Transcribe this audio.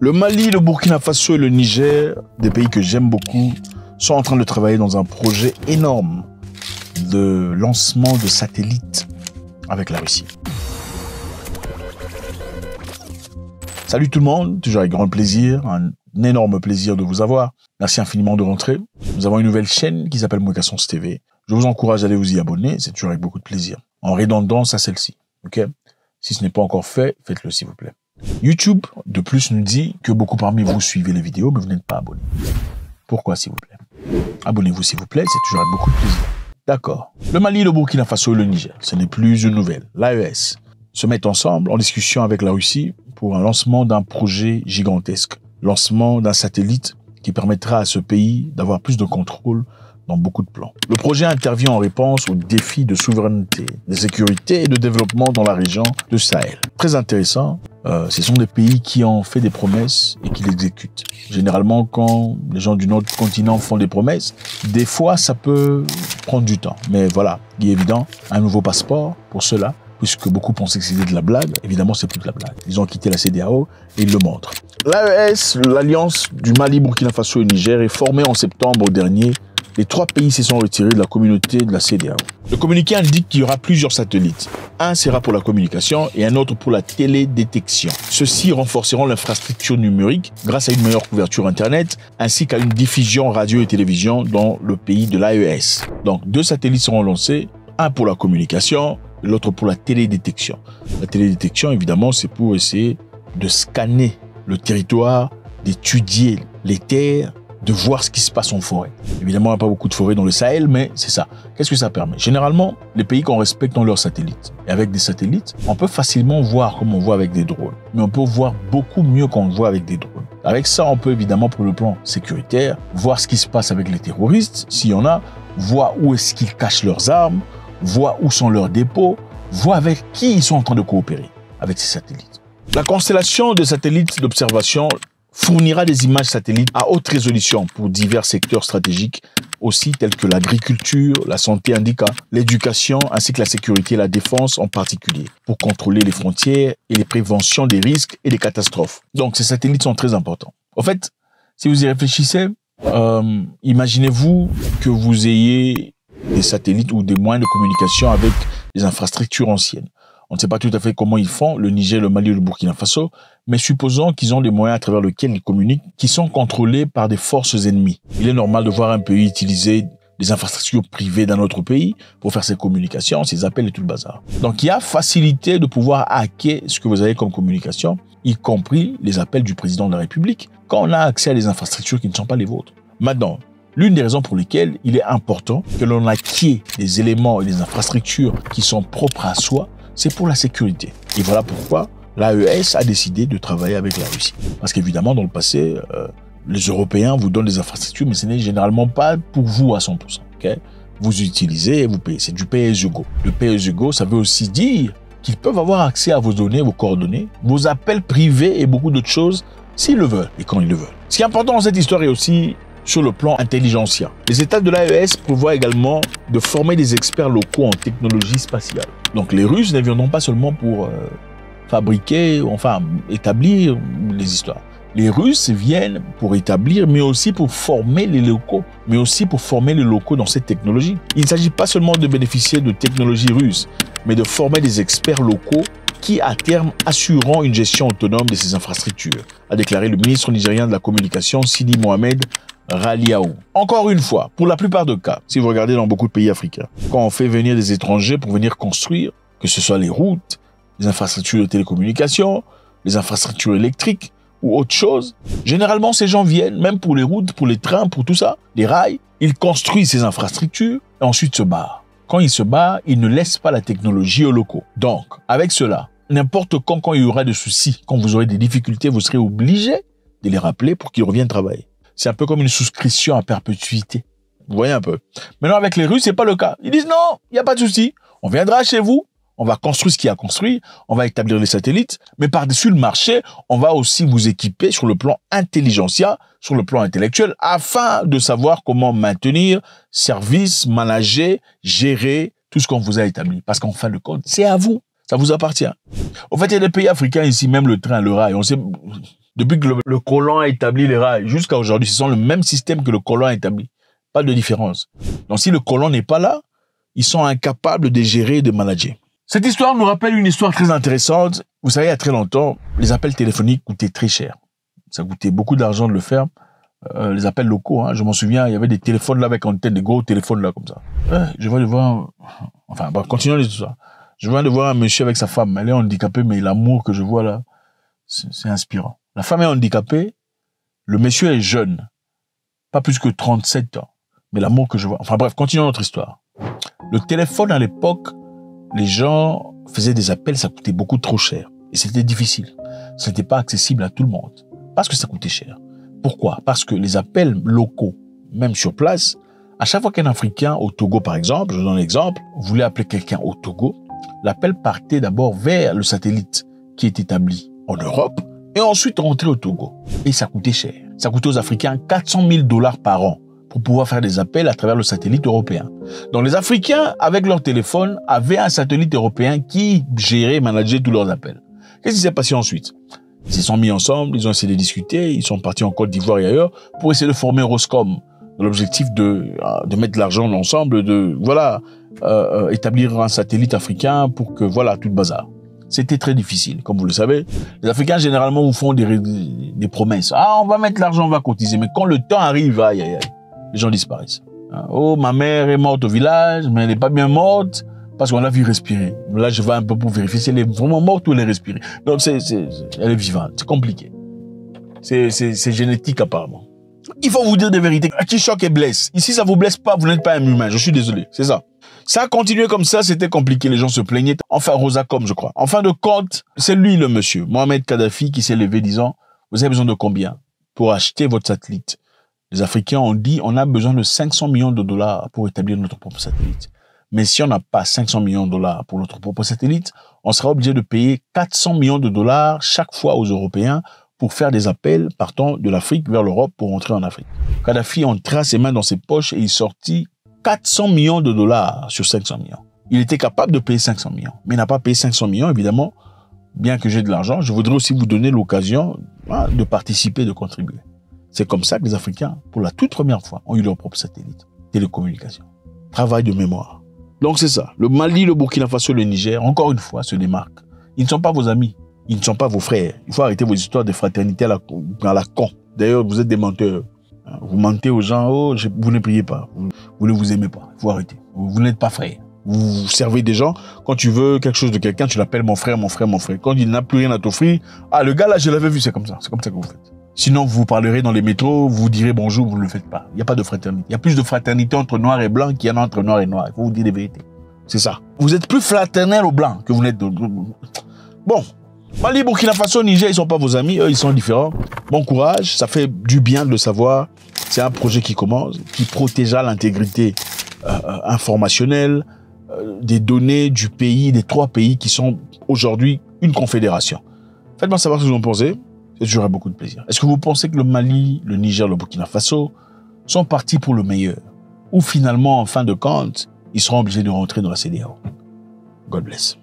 Le Mali, le Burkina Faso et le Niger, des pays que j'aime beaucoup, sont en train de travailler dans un projet énorme de lancement de satellites avec la Russie. Salut tout le monde, toujours avec grand plaisir, un énorme plaisir de vous avoir. Merci infiniment de rentrer. Nous avons une nouvelle chaîne qui s'appelle Moekassons TV. Je vous encourage à aller vous y abonner, c'est toujours avec beaucoup de plaisir. En redondance à celle-ci, ok? Si ce n'est pas encore fait, faites-le s'il vous plaît. YouTube, de plus, nous dit que beaucoup parmi vous suivez les vidéos, mais vous n'êtes pas abonnés. Pourquoi, s'il vous plaît? Abonnez-vous, s'il vous plaît, c'est toujours avec beaucoup de plaisir. D'accord. Le Mali, le Burkina Faso et le Niger, ce n'est plus une nouvelle. L'AES se mettent ensemble en discussion avec la Russie pour un lancement d'un projet gigantesque. Lancement d'un satellite qui permettra à ce pays d'avoir plus de contrôle dans beaucoup de plans. Le projet intervient en réponse aux défis de souveraineté, de sécurité et de développement dans la région de Sahel. Très intéressant, ce sont des pays qui ont fait des promesses et qui l'exécutent. Généralement, quand les gens du notre continent font des promesses, des fois ça peut prendre du temps. Mais voilà, il est évident, un nouveau passeport pour cela, puisque beaucoup pensaient que c'était de la blague. Évidemment, c'est plus de la blague. Ils ont quitté la CEDEAO et ils le montrent. L'AES, l'Alliance du Mali, Burkina Faso et Niger, est formée en septembre dernier. Les trois pays se sont retirés de la communauté de la CEDEAO. Le communiqué indique qu'il y aura plusieurs satellites. Un sera pour la communication et un autre pour la télédétection. Ceux-ci renforceront l'infrastructure numérique grâce à une meilleure couverture Internet ainsi qu'à une diffusion radio et télévision dans le pays de l'AES. Donc, 2 satellites seront lancés, un pour la communication, l'autre pour la télédétection. La télédétection, évidemment, c'est pour essayer de scanner le territoire, d'étudier les terres, de voir ce qui se passe en forêt. Évidemment, il n'y a pas beaucoup de forêts dans le Sahel, mais c'est ça. Qu'est-ce que ça permet? Généralement, les pays qu'on respecte ont leurs satellites. Et avec des satellites, on peut facilement voir comme on voit avec des drones. Mais on peut voir beaucoup mieux qu'on voit avec des drones. Avec ça, on peut évidemment, pour le plan sécuritaire, voir ce qui se passe avec les terroristes, s'il y en a, voir où est-ce qu'ils cachent leurs armes, voir où sont leurs dépôts, voir avec qui ils sont en train de coopérer avec ces satellites. La constellation de satellites d'observation fournira des images satellites à haute résolution pour divers secteurs stratégiques, aussi tels que l'agriculture, la santé indica, l'éducation, ainsi que la sécurité et la défense en particulier, pour contrôler les frontières et les préventions des risques et des catastrophes. Donc ces satellites sont très importants. En fait, si vous y réfléchissez, imaginez-vous que vous ayez des satellites ou des moyens de communication avec des infrastructures anciennes. On ne sait pas tout à fait comment ils font, le Niger, le Mali, le Burkina Faso, mais supposons qu'ils ont des moyens à travers lesquels ils communiquent, qui sont contrôlés par des forces ennemies. Il est normal de voir un pays utiliser des infrastructures privées d'un autre pays pour faire ses communications, ses appels et tout le bazar. Donc il y a facilité de pouvoir hacker ce que vous avez comme communication, y compris les appels du président de la République, quand on a accès à des infrastructures qui ne sont pas les vôtres. Maintenant, l'une des raisons pour lesquelles il est important que l'on acquiert des éléments et des infrastructures qui sont propres à soi, c'est pour la sécurité. Et voilà pourquoi l'AES a décidé de travailler avec la Russie. Parce qu'évidemment, dans le passé, les Européens vous donnent des infrastructures, mais ce n'est généralement pas pour vous à 100%. Okay? Vous utilisez et vous payez. C'est du pay-as-you-go. Le pay-as-you-go, ça veut aussi dire qu'ils peuvent avoir accès à vos données, vos coordonnées, vos appels privés et beaucoup d'autres choses, s'ils le veulent et quand ils le veulent. Ce qui est important dans cette histoire est aussi sur le plan intelligentsia. Les États de l'AES prévoient également de former des experts locaux en technologie spatiale. Donc les Russes ne viendront pas seulement pour fabriquer, enfin établir les histoires. Les Russes viennent pour établir, mais aussi pour former les locaux, dans cette technologie. Il ne s'agit pas seulement de bénéficier de technologies russes, mais de former des experts locaux qui, à terme, assureront une gestion autonome de ces infrastructures, a déclaré le ministre nigérien de la Communication, Sidi Mohamed Raliaou. Encore une fois, pour la plupart des cas, si vous regardez dans beaucoup de pays africains, quand on fait venir des étrangers pour venir construire, que ce soit les routes, les infrastructures de télécommunications, les infrastructures électriques ou autre chose, généralement ces gens viennent, même pour les routes, pour les trains, pour tout ça, les rails, ils construisent ces infrastructures et ensuite se barrent. Quand ils se barrent, ils ne laissent pas la technologie aux locaux. Donc, avec cela, n'importe quand il y aura des soucis, quand vous aurez des difficultés, vous serez obligé de les rappeler pour qu'ils reviennent travailler. C'est un peu comme une souscription à perpétuité. Vous voyez un peu. Maintenant, avec les Russes, c'est pas le cas. Ils disent non, il n'y a pas de souci. On viendra chez vous, on va construire ce qu'il y a à construire, on va établir les satellites, mais par-dessus le marché, on va aussi vous équiper sur le plan intelligentsia, sur le plan intellectuel, afin de savoir comment maintenir, service, manager, gérer tout ce qu'on vous a établi. Parce qu'en fin de compte, c'est à vous. Ça vous appartient. En fait, il y a des pays africains ici, même le train, le rail, on sait, Depuis que le colon a établi les rails jusqu'à aujourd'hui, ce sont le même système que le colon a établi. Pas de différence. Donc si le colon n'est pas là, ils sont incapables de gérer et de manager. Cette histoire nous rappelle une histoire très intéressante. Vous savez, il y a très longtemps, les appels téléphoniques coûtaient très cher. Ça coûtait beaucoup d'argent de le faire. Les appels locaux, hein. Je m'en souviens, il y avait des téléphones là avec antenne, des gros téléphones là comme ça. Je viens de voir, enfin, continuons l'histoire. Je viens de voir un monsieur avec sa femme. Elle est handicapée, mais l'amour que je vois là, c'est inspirant. La femme est handicapée, le monsieur est jeune, pas plus que 37 ans. Mais l'amour que je vois, enfin bref, continuons notre histoire. Le téléphone à l'époque, les gens faisaient des appels, ça coûtait beaucoup trop cher. Et c'était difficile. Ce n'était pas accessible à tout le monde. Parce que ça coûtait cher. Pourquoi? Parce que les appels locaux, même sur place, à chaque fois qu'un Africain au Togo, par exemple, je donne un exemple, voulait appeler quelqu'un au Togo, l'appel partait d'abord vers le satellite qui est établi en Europe et ensuite rentrait au Togo. Et ça coûtait cher. Ça coûtait aux Africains 400 000 $ par an pour pouvoir faire des appels à travers le satellite européen. Donc les Africains, avec leur téléphone, avaient un satellite européen qui gérait et manageait tous leurs appels. Qu'est-ce qui s'est passé ensuite? Ils se sont mis ensemble, ils ont essayé de discuter, ils sont partis en Côte d'Ivoire et ailleurs pour essayer de former Roscom. L'objectif de mettre de l'argent ensemble, établir un satellite africain pour que, tout le bazar. C'était très difficile, comme vous le savez. Les Africains, généralement, vous font des promesses. Ah, on va mettre l'argent, on va cotiser. Mais quand le temps arrive, aïe, aïe, aïe, les gens disparaissent. Oh, ma mère est morte au village, mais elle n'est pas bien morte parce qu'on l'a vu respirer. Là, je vais un peu pour vérifier si elle est vraiment morte ou elle est respirée. Donc, elle est vivante. C'est compliqué. C'est génétique, apparemment. Il faut vous dire des vérités. Qui choque et blesse. Ici, ça vous blesse pas, vous n'êtes pas un humain. Je suis désolé. C'est ça. Ça a continué comme ça, c'était compliqué. Les gens se plaignaient. Enfin, Rosacom, je crois. En fin de compte, c'est lui le monsieur, Mohamed Kadhafi, qui s'est levé disant, vous avez besoin de combien pour acheter votre satellite? Les Africains ont dit, on a besoin de 500 millions de dollars pour établir notre propre satellite. Mais si on n'a pas 500 millions de dollars pour notre propre satellite, on sera obligé de payer 400 millions de dollars chaque fois aux Européens pour faire des appels partant de l'Afrique vers l'Europe pour rentrer en Afrique. Kadhafi entra ses mains dans ses poches et il sortit 400 millions de dollars sur 500 millions. Il était capable de payer 500 millions, mais il n'a pas payé 500 millions, évidemment. Bien que j'ai de l'argent, je voudrais aussi vous donner l'occasion de participer, de contribuer. C'est comme ça que les Africains, pour la toute première fois, ont eu leur propre satellite. Télécommunication. Travail de mémoire. Donc c'est ça. Le Mali, le Burkina Faso, le Niger, encore une fois, se démarquent. Ils ne sont pas vos amis. Ils ne sont pas vos frères. Il faut arrêter vos histoires de fraternité à la con. D'ailleurs, vous êtes des menteurs. Vous mentez aux gens, vous ne priez pas. Vous ne vous aimez pas. Il faut arrêter. Vous n'êtes pas frères. Vous servez des gens. Quand tu veux quelque chose de quelqu'un, tu l'appelles mon frère, mon frère, mon frère. Quand il n'a plus rien à t'offrir, le gars là, je l'avais vu, c'est comme ça. C'est comme ça que vous faites. Sinon, vous parlerez dans les métros, vous direz bonjour, vous ne le faites pas. Il n'y a pas de fraternité. Il y a plus de fraternité entre noir et blanc qu'il y en a entre noir et noir. Il faut vous dire les vérités. C'est ça. Vous êtes plus fraternel aux blancs que vous n'êtes... Bon. Mali, Burkina Faso, Niger, ils sont pas vos amis. Eux, ils sont différents. Bon courage. Ça fait du bien de le savoir. C'est un projet qui commence, qui protégera l'intégrité informationnelle des données du pays, des 3 pays qui sont aujourd'hui une confédération. Faites-moi savoir ce que vous en pensez. J'aurai beaucoup de plaisir. Est-ce que vous pensez que le Mali, le Niger, le Burkina Faso sont partis pour le meilleur? Ou finalement, en fin de compte, ils seront obligés de rentrer dans la CEDEAO? God bless.